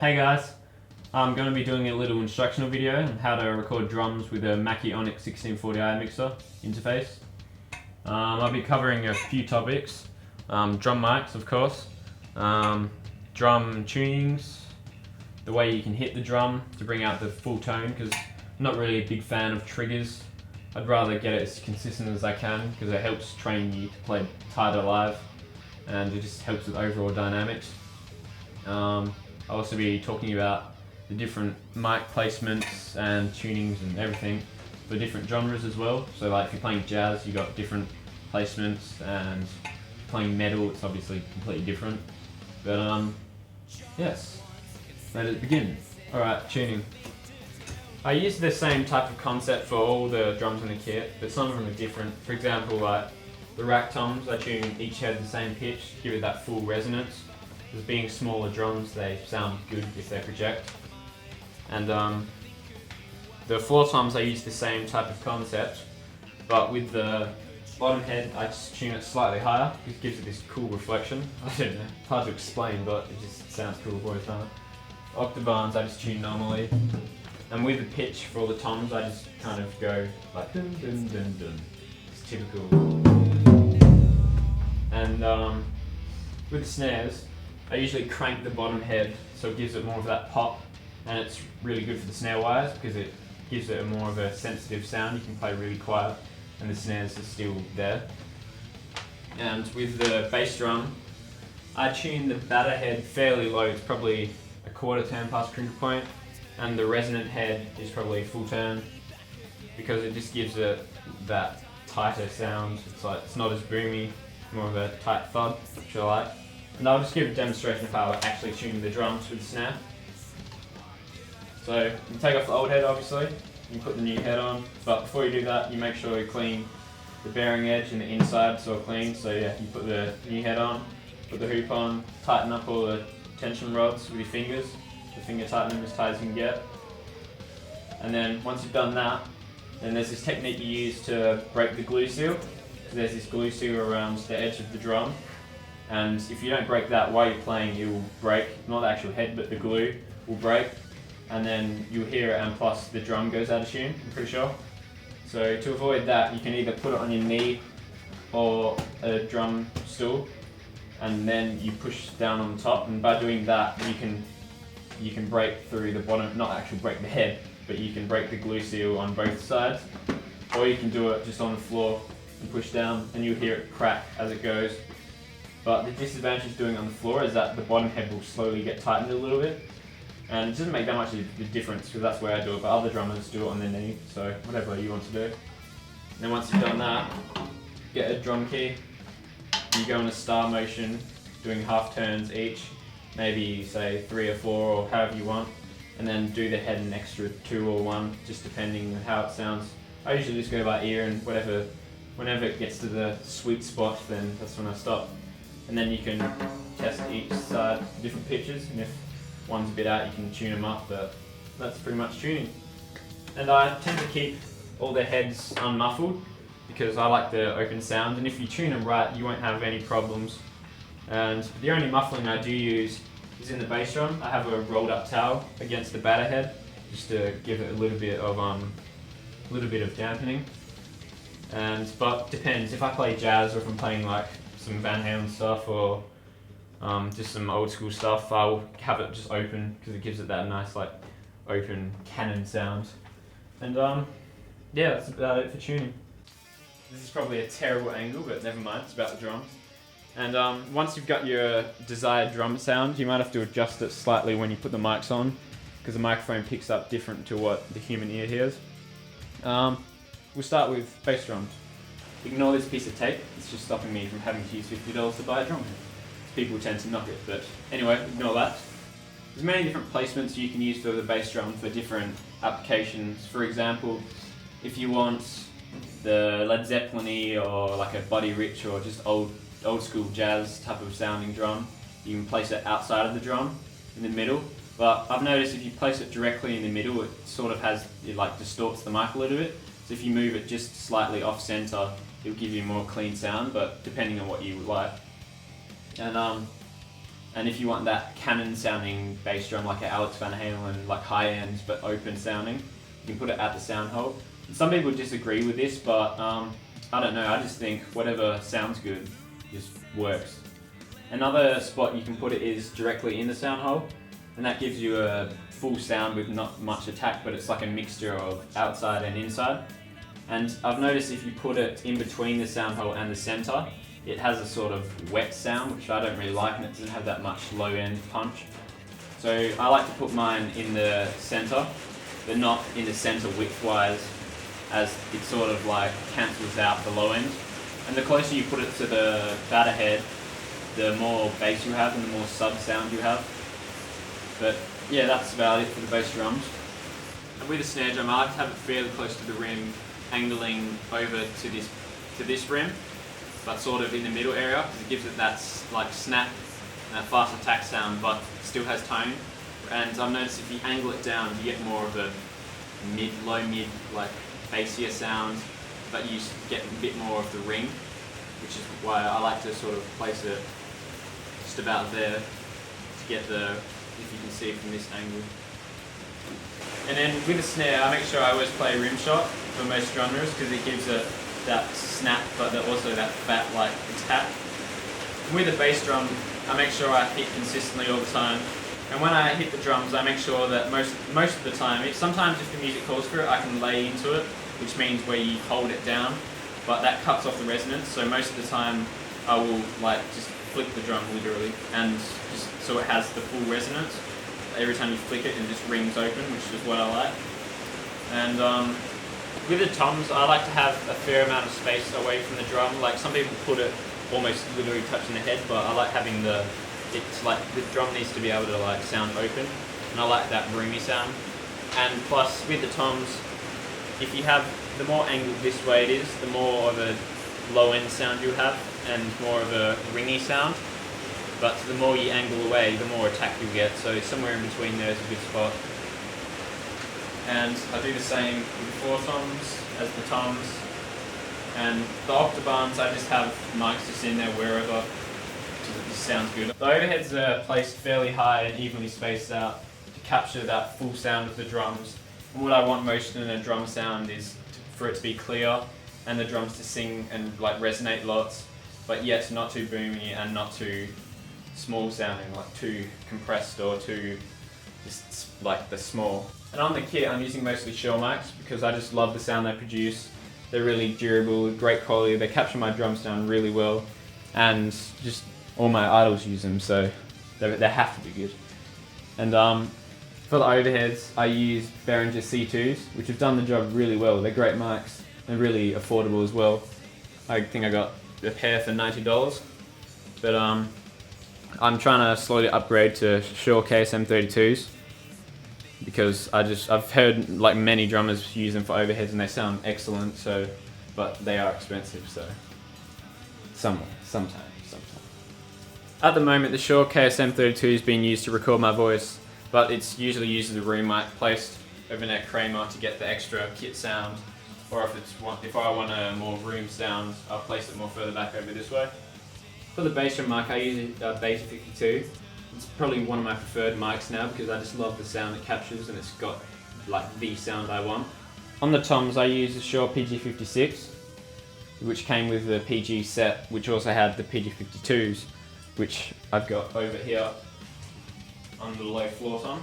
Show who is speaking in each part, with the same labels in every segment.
Speaker 1: Hey guys, I'm going to be doing a little instructional video on how to record drums with a Mackie Onyx 1640i mixer interface. I'll be covering a few topics, drum mics of course, drum tunings, the way you can hit the drum to bring out the full tone, because I'm not really a big fan of triggers. I'd rather get it as consistent as I can because it helps train you to play tighter live and it just helps with overall dynamics. I'll also be talking about the different mic placements and tunings and everything for different genres as well. So like if you're playing jazz, you got different placements, and playing metal, it's obviously completely different. But yes, let it begin. Alright, tuning. I use the same type of concept for all the drums in the kit, but some of them are different. For example, like the rack toms, I tune each head the same pitch, give it that full resonance. Because being smaller drums, they sound good if they project. And the floor toms, I use the same type of concept, but with the bottom head, I just tune it slightly higher. It gives it this cool reflection. I don't know, it's hard to explain, but it just sounds cool for the time. Octobans, I just tune normally. And with the pitch for all the toms, I just kind of go like dun dun dun dun. It's typical. And with the snares, I usually crank the bottom head so it gives it more of that pop, and it's really good for the snare wires because it gives it a more of a sensitive sound. You can play really quiet and the snares are still there. And with the bass drum, I tune the batter head fairly low. It's probably a quarter turn past crinkle point, and the resonant head is probably a full turn because it just gives it that tighter sound. It's like it's not as boomy, more of a tight thud, which I like. And I'll just give a demonstration of how I actually tune the drums with the snare. So you take off the old head obviously, you put the new head on, but before you do that you make sure you clean the bearing edge and the inside so clean. So yeah, you put the new head on, put the hoop on, tighten up all the tension rods with your fingers, the finger tighten them as tight as you can get. And then once you've done that, then there's this technique you use to break the glue seal. So there's this glue seal around the edge of the drum. And if you don't break that while you're playing, it will break. Not the actual head, but the glue will break. And then you'll hear it, and plus the drum goes out of tune, I'm pretty sure. So to avoid that, you can either put it on your knee or a drum stool, and then you push down on the top. And by doing that, you can break through the bottom, not actually break the head, but you can break the glue seal on both sides. Or you can do it just on the floor and push down, and you'll hear it crack as it goes. But the disadvantage of doing it on the floor is that the bottom head will slowly get tightened a little bit, and it doesn't make that much of a difference because that's where I do it, but other drummers do it on their knee, so whatever you want to do. And then once you've done that, get a drum key, you go in a star motion, doing half turns each, maybe say 3 or 4 or however you want, and then do the head an extra 2 or 1, just depending on how it sounds. I usually just go by ear, and whenever it gets to the sweet spot, then that's when I stop. And then you can test each side different pitches, and if one's a bit out you can tune them up, but that's pretty much tuning. And I tend to keep all the heads unmuffled because I like the open sound, and if you tune them right you won't have any problems. And the only muffling I do use is in the bass drum. I have a rolled up towel against the batter head just to give it a little bit of dampening. But depends, if I play jazz or if I'm playing like some Van Halen stuff or just some old school stuff, I'll have it just open because it gives it that nice like open cannon sound. And yeah, that's about it for tuning. This is probably a terrible angle, but never mind, it's about the drums. And once you've got your desired drum sound, you might have to adjust it slightly when you put the mics on because the microphone picks up different to what the human ear hears. We'll start with bass drums. Ignore this piece of tape, it's just stopping me from having to use $50 to buy a drum kit. People tend to knock it, but anyway, ignore that. There's many different placements you can use for the bass drum for different applications. For example, if you want the Led Zeppelin-y or like a Buddy Rich or just old school jazz type of sounding drum, you can place it outside of the drum in the middle. But I've noticed if you place it directly in the middle, it sort of it like distorts the mic a little bit. So if you move it just slightly off center, it'll give you a more clean sound, but depending on what you would like. And And if you want that cannon sounding bass drum like an Alex Van Halen, like high end but open sounding, you can put it at the sound hole. Some people disagree with this, but I don't know, I just think whatever sounds good just works. Another spot you can put it is directly in the sound hole, and that gives you a full sound with not much attack, but it's like a mixture of outside and inside. And I've noticed if you put it in between the sound hole and the center, it has a sort of wet sound, which I don't really like, and it doesn't have that much low end punch. So I like to put mine in the center, but not in the center width-wise, as it sort of like cancels out the low end. And the closer you put it to the batter head, the more bass you have and the more sub sound you have. But yeah, that's about it for the bass drums. And with a snare drum, I like to have it fairly close to the rim, angling over to this rim, but sort of in the middle area, because it gives it that like snap and that fast attack sound, but still has tone. And I've noticed if you angle it down, you get more of a low mid, like bassier sound, but you get a bit more of the ring, which is why I like to sort of place it just about there to get the, if you can see from this angle. And then with the snare, I make sure I always play rim shot for most genres, because it gives it that snap, but also that fat like attack. And with the bass drum, I make sure I hit consistently all the time. And when I hit the drums, I make sure that most of the time, sometimes if the music calls for it, I can lay into it, which means where you hold it down, but that cuts off the resonance. So most of the time, I will like just flick the drum literally, and just so it has the full resonance. Every time you flick it, it just rings open, which is what I like. And with the toms, I like to have a fair amount of space away from the drum. Like some people put it almost literally touching the head, but I like having it's like the drum needs to be able to like sound open, and I like that roomy sound. And plus with the toms, if you have, the more angled this way it is, the more of a low end sound you have and more of a ringy sound. But the more you angle away, the more attack you get. So somewhere in between there is a good spot. And I do the same with the floor toms as the toms. And the octobans, I just have mics just in there wherever, because it just sounds good. The overheads are placed fairly high and evenly spaced out to capture that full sound of the drums. And what I want most in a drum sound is for it to be clear and the drums to sing and like resonate lots, but yet not too boomy and not too small sounding, like too compressed or too just like the small. And on the kit, I'm using mostly Shure mics because I just love the sound they produce. They're really durable, great quality. They capture my drum sound really well, and just all my idols use them, so they have to be good. And for the overheads, I use Behringer C2s, which have done the job really well. They're great mics. They're really affordable as well. I think I got a pair for $90, but I'm trying to slowly upgrade to Shure KSM32s because I've heard like many drummers use them for overheads and they sound excellent. So, but they are expensive. So, sometime. At the moment, the Shure KSM32 is being used to record my voice, but it's usually used as a room mic placed over near Kramer to get the extra kit sound. Or if I want a more room sound, I'll place it more further back over this way. For the bass drum mic, I use a Beta 52. It's probably one of my preferred mics now because I just love the sound it captures and it's got like the sound I want. On the toms, I use the Shure PG56, which came with the PG set, which also had the PG52s, which I've got over here on the low floor tom.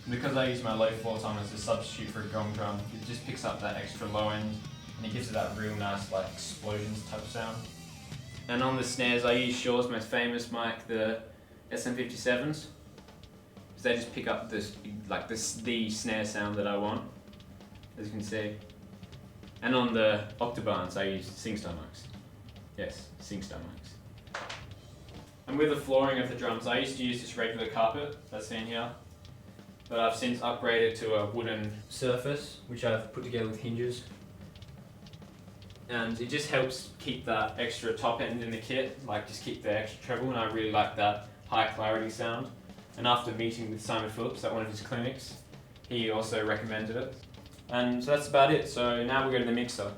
Speaker 1: Because I use my low floor tom as a substitute for a gong drum, it just picks up that extra low end and it gives it that real nice like explosions type sound. And on the snares, I use Shure's most famous mic, the SM57s, because they just pick up the snare sound that I want, as you can see. And on the octobans, I use SingStar mics. Yes, SingStar mics. And with the flooring of the drums, I used to use this regular carpet that's seen here, but I've since upgraded to a wooden surface, which I've put together with hinges. And it just helps keep that extra top end in the kit, like just keep the extra treble, and I really like that high clarity sound. And after meeting with Simon Phillips at one of his clinics, he also recommended it. And so that's about it, so now we'll go to the mixer.